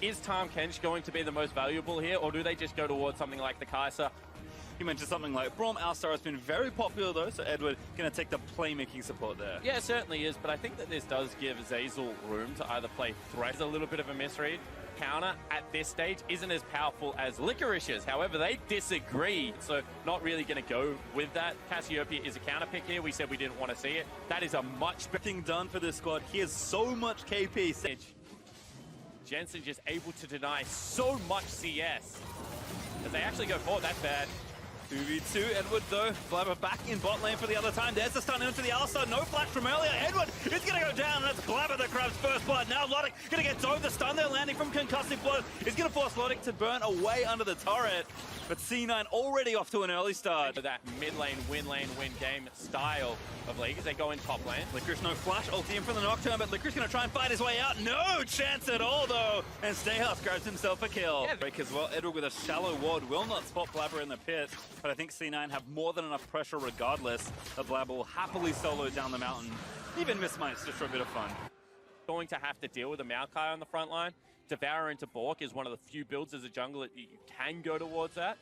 is Tahm Kench going to be the most valuable here, or do they just go towards something like the Kai'Sa? You mentioned something like Braum. Alistar has been very popular though, so Edward going to take the playmaking support there. Yeah, it certainly is, but I think that this does give Zeyzal room to either play threat. A little bit of a misread. Counter at this stage isn't as powerful as Licorish's. However, they disagree, so not really going to go with that. Cassiopeia is a counter pick here. We said we didn't want to see it. That is a much better Thing done for this squad. He has so much KP. Jensen just able to deny so much CS. As they actually go forward, that's bad. 2v2, Edward though, Blabber back in bot lane for the other time. There's the stun into the Alistar, no flash from earlier. Edward is going to go down, and that's Blabber that grabs first blood. Now Logic going to get dove. The stun there landing from concussive blow is going to force Logic to burn away under the turret. But C9 already off to an early start. That mid lane, win game style of League as they go in top lane. Licorice no flash, ulti in for the Nocturne, but Licorice going to try and fight his way out. No chance at all though, and Stayhouse grabs himself a kill. Yeah. Break as well. Edward with a shallow ward will not spot Blabber in the pit, but I think C9 have more than enough pressure regardless. The Blabber will happily solo down the mountain. Even miss mites just for a bit of fun. Going to have to deal with a Maokai on the front line. Devour into Bork is one of the few builds as a jungler that you can go towards that.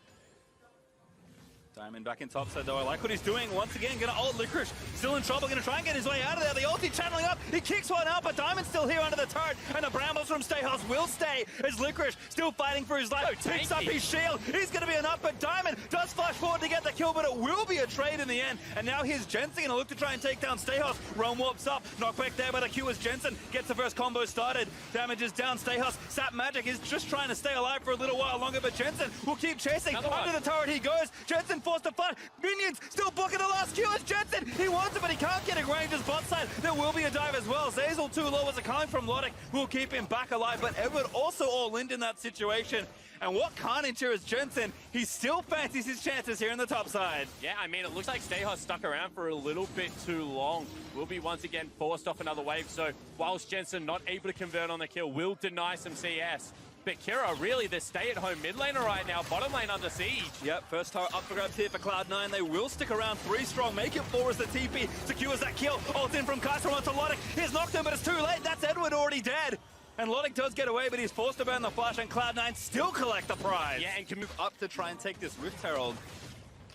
Diamond back in top side though. I like what he's doing. Once again, gonna ult Licorice. Still in trouble, gonna try and get his way out of there. The ulti channeling up. He kicks one out, but Diamond's still here under the turret. And the brambles from Stayhouse will stay as Licorice still fighting for his life. Picks up his shield. He's gonna be enough, but Diamond does flash forward to get the kill, but it will be a trade in the end. And now here's Jensen gonna look to try and take down Stayhouse. Realm warps up. Knockback there by the Q as Jensen gets the first combo started. Damage is down. Stayhouse. Sap Magic is just trying to stay alive for a little while longer, but Jensen will keep chasing. Under the turret he goes. Jensen forced to flash. Minions still blocking the last Q as Jensen. He wants it, but he can't get a range as bot side. There will be a dive as well. Zeyzal too low as a coming from Logic will keep him back alive, but Edward also all in that situation. And what carnage here is Jensen. He still fancies his chances here in the top side. Yeah, I mean, it looks like Stayhouse stuck around for a little bit too long. Will be once again forced off another wave. So whilst Jensen not able to convert on the kill, will deny some CS. But Kira, really the stay-at-home mid laner right now, bottom lane under siege. Yep, first tower up for grabs here for Cloud9. They will stick around 3 strong, make it 4 as the TP secures that kill. Ult in from Kai'Sa onto Logic. Here's Nocturne, but it's too late. That's Edward already dead. And Logic does get away, but he's forced to burn the flash, and Cloud9 still collect the prize. Yeah, and can move up to try and take this Rift Herald.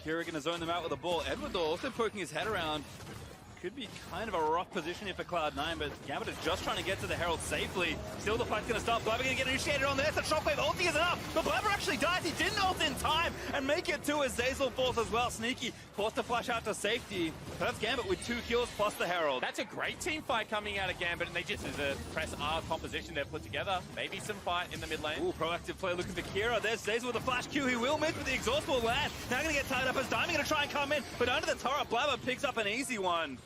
Kira gonna zone them out with the ball. Edward though also poking his head around. Could be kind of a rough position here for Cloud9, but Gambit is just trying to get to the Herald safely. Still the fight's going to start. Blabber going to get initiated on there. It's a shockwave. Ulti is enough, but Blabber actually dies. He didn't ult in time and make it to as Zeyzal falls as well. Sneaky forced to flash out to safety. That's Gambit with 2 kills plus the Herald. That's a great team fight coming out of Gambit, and they just, as a press R composition they've put together, maybe some fight in the mid lane. Ooh, proactive play looking for Kira. There's Zeyzal with a flash Q. He will miss, but the exhaust will land. Now going to get tied up as Diamond going to try and come in, but under the turret, Blabber picks up an easy one.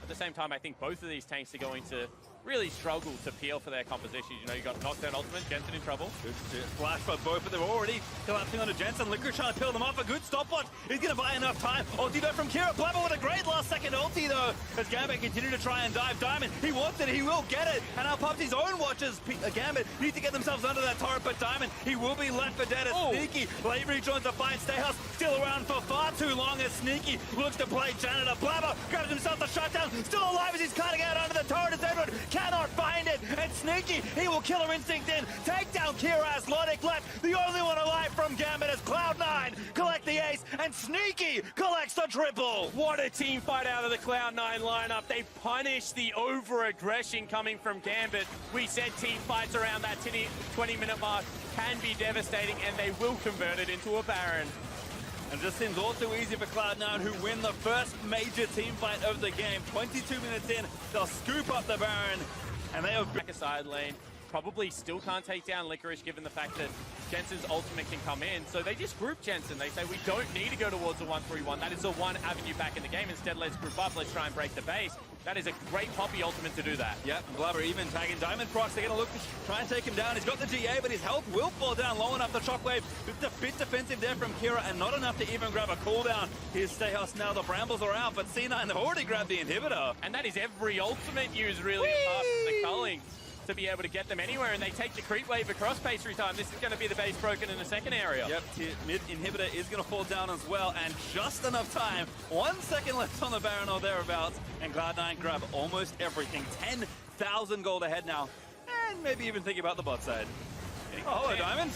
At the same time, I think both of these tanks are going to really struggle to peel for their compositions. You know, you got Nocturne ultimate, Jensen in trouble. Good flash by both, but they're already collapsing onto Jensen. Licorice trying to peel them off. A good stopwatch. He's going to buy enough time. Ulti though from Kira. Blabber with a great last second ulti though. As Gambit continue to try and dive. Diamond, he wants it. He will get it. And now pops his own watches. Gambit need to get themselves under that turret, but Diamond, he will be left for dead as Sneaky. Late rejoins the fight. Stayhouse still around for far too long as Sneaky looks to play janitor. Blabber grabs himself the shutdown. Still alive as he's cutting out under the turret as Edward cannot find it. And Sneaky, he will Killer Instinct in. Take down Kira as Logic left. The only one alive from Gambit is Cloud9. Collect the ace, and Sneaky collects the triple. What a team fight out of the Cloud9 lineup. They punish the over-aggression coming from Gambit. We said team fights around that 20-minute mark can be devastating, and they will convert it into a Baron. And it just seems all too easy for Cloud9, who win the first major team fight of the game. 22 minutes in, they'll scoop up the Baron. And they have back a side lane. Probably still can't take down Licorice given the fact that Jensen's ultimate can come in. So they just group Jensen. They say we don't need to go towards the 1-3-1. That is the one avenue back in the game. Instead, let's group up. Let's try and break the base. That is a great Poppy ultimate to do that. Yep, Blabber even tagging Diamond procs. They're going to look to try and take him down. He's got the GA, but his health will fall down low enough. The shockwave, it's a bit defensive there from Kira, and not enough to even grab a cooldown. Here's Stayhouse now. The Brambles are out, but C9 have already grabbed the inhibitor. And that is every ultimate used really apart from the culling to be able to get them anywhere, and they take the creep wave across pastry time. This is going to be the base broken in the second area. Yep, mid inhibitor is going to fall down as well, and just enough time. 1 second left on the Baron or thereabouts, and Cloud9 grab almost everything. 10,000 gold ahead now. and maybe even thinking about the bot side. Oh, hello, Diamond.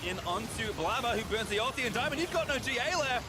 In onto Blabber, who burns the ulti, and Diamond, you've got no GA left.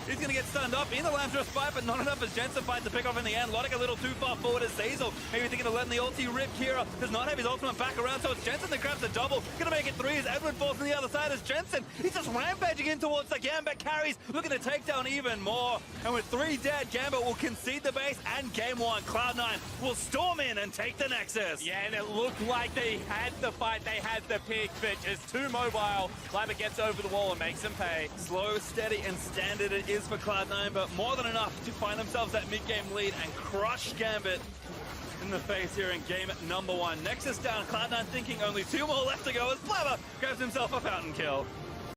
He's going to get stunned up in the Lamb's fight, but not enough as Jensen finds the pick off in the end. Logic a little too far forward as Zazel. Maybe thinking of letting the ulti rip. Kira does not have his ultimate back around, so it's Jensen that grabs the double. Going to make it 3 as Edward falls on the other side as Jensen. He's just rampaging in towards the Gambit carries, looking to take down even more. And with 3 dead, Gambit will concede the base and game 1. Cloud9 will storm in and take the Nexus. Yeah, and it looked like they had the fight, they had the pick, but just too mobile. Lambert gets over the wall and makes him pay. Slow, steady, and standard it is for Cloud9, but more than enough to find themselves that mid-game lead and crush Gambit in the face here in game number 1. Nexus down, Cloud9 thinking only 2 more left to go as Blabber grabs himself a fountain kill.